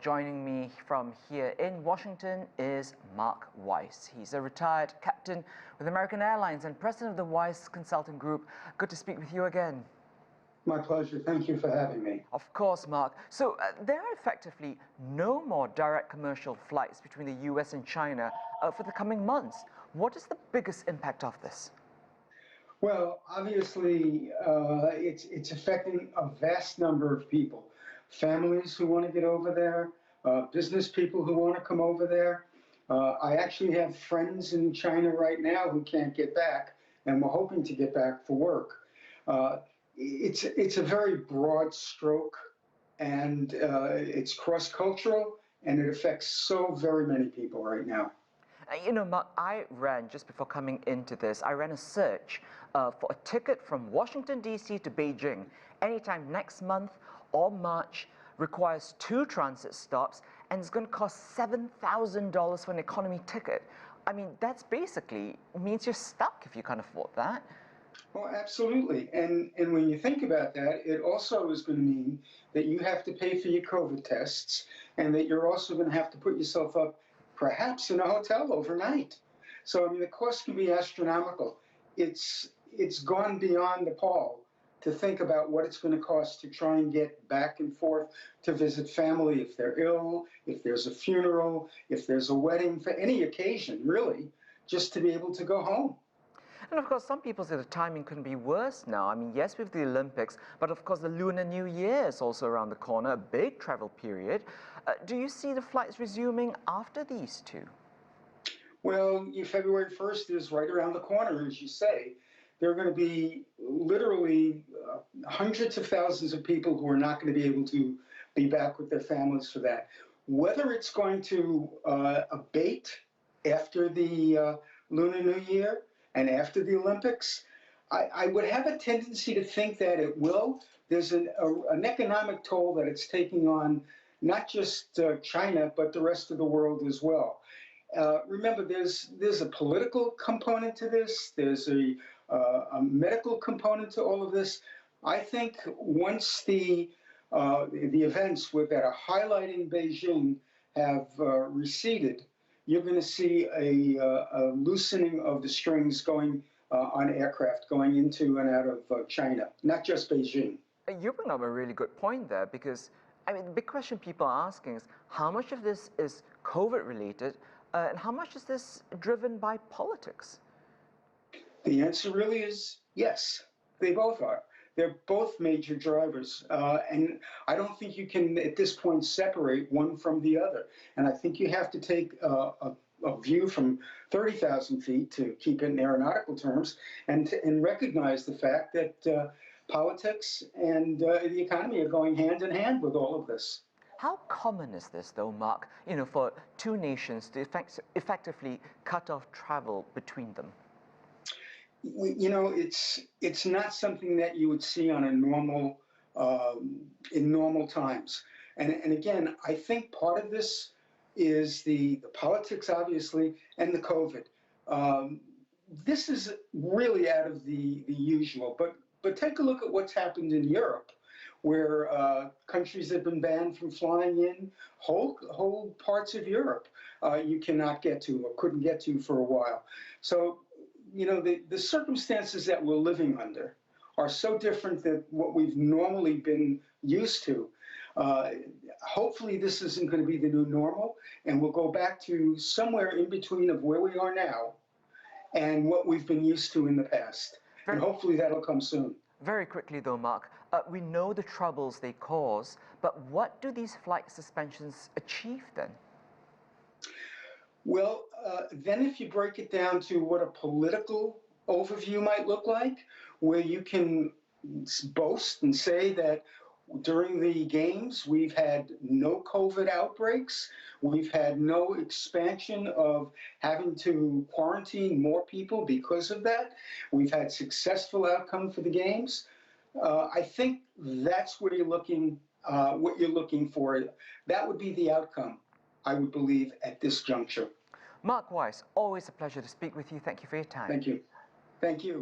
joining me from here in Washington is Mark Weiss. He's a retired captain with American Airlines and president of the Weiss Consulting Group. Good to speak with you again. My pleasure. Thank you for having me. Of course, Mark. So there are effectively no more direct commercial flights between the US and China for the coming months. What is the biggest impact of this? Well, obviously, it's affecting a vast number of people. Families who want to get over there, business people who want to come over there. I actually have friends in China right now who can't get back, and we're hoping to get back for work. It's a very broad stroke, and it's cross-cultural, and it affects so very many people right now. You know, Mark, just before coming into this, I ran a search for a ticket from Washington, D.C. to Beijing anytime next month or March, requires 2 transit stops, and it's going to cost $7,000 for an economy ticket. I mean, that's basically means you're stuck if you can't afford that. Well, absolutely. And when you think about that, it also is going to mean that you have to pay for your COVID tests, and that you're also going to have to put yourself up perhaps in a hotel overnight. So, I mean, the cost can be astronomical. It's gone beyond the pall to think about what it's going to cost to try and get back and forth to visit family if they're ill, if there's a funeral, if there's a wedding, for any occasion, really, just to be able to go home. And of course, some people say the timing couldn't be worse now. I mean, yes, with the Olympics, but of course the Lunar New Year is also around the corner, a big travel period. Do you see the flights resuming after these two? Well, February 1st is right around the corner, as you say. There are going to be literally hundreds of thousands of people who are not going to be able to be back with their families for that. Whether it's going to abate after the Lunar New Year and after the Olympics, I would have a tendency to think that it will. There's an economic toll that it's taking on not just China, but the rest of the world as well. Remember, there's a political component to this. There's a medical component to all of this. I think once the events that are highlighting Beijing have receded, you're going to see a loosening of the strings going on aircraft going into and out of China, not just Beijing. You bring up a really good point there, because I mean, the big question people are asking is how much of this is COVID related and how much is this driven by politics? The answer really is yes, they both are. They're both major drivers, and I don't think you can, at this point, separate one from the other. And I think you have to take a view from 30,000 feet, to keep it in aeronautical terms, and recognize the fact that politics and the economy are going hand in hand with all of this. How common is this, though, Mark, for two nations to effectively cut off travel between them? It's not something that you would see on a normal, in normal times. And again, I think part of this is the politics, obviously, and the COVID. This is really out of the usual. But take a look at what's happened in Europe, where countries have been banned from flying in. Whole parts of Europe you cannot get to or couldn't get to for a while. So, the circumstances that we're living under are so different than what we've normally been used to. Hopefully this isn't going to be the new normal, and we'll go back to somewhere in between of where we are now and what we've been used to in the past. And hopefully that'll come soon. Very quickly though, Mark, we know the troubles they cause, but what do these flight suspensions achieve then? Well, then if you break it down to what a political overview might look like, where you can boast and say that during the games we've had no COVID outbreaks, we've had no expansion of having to quarantine more people because of that, we've had successful outcome for the games, I think that's where you're looking, what you're looking for. That would be the outcome, I would believe, at this juncture. Mark Weiss, always a pleasure to speak with you. Thank you for your time. Thank you. Thank you.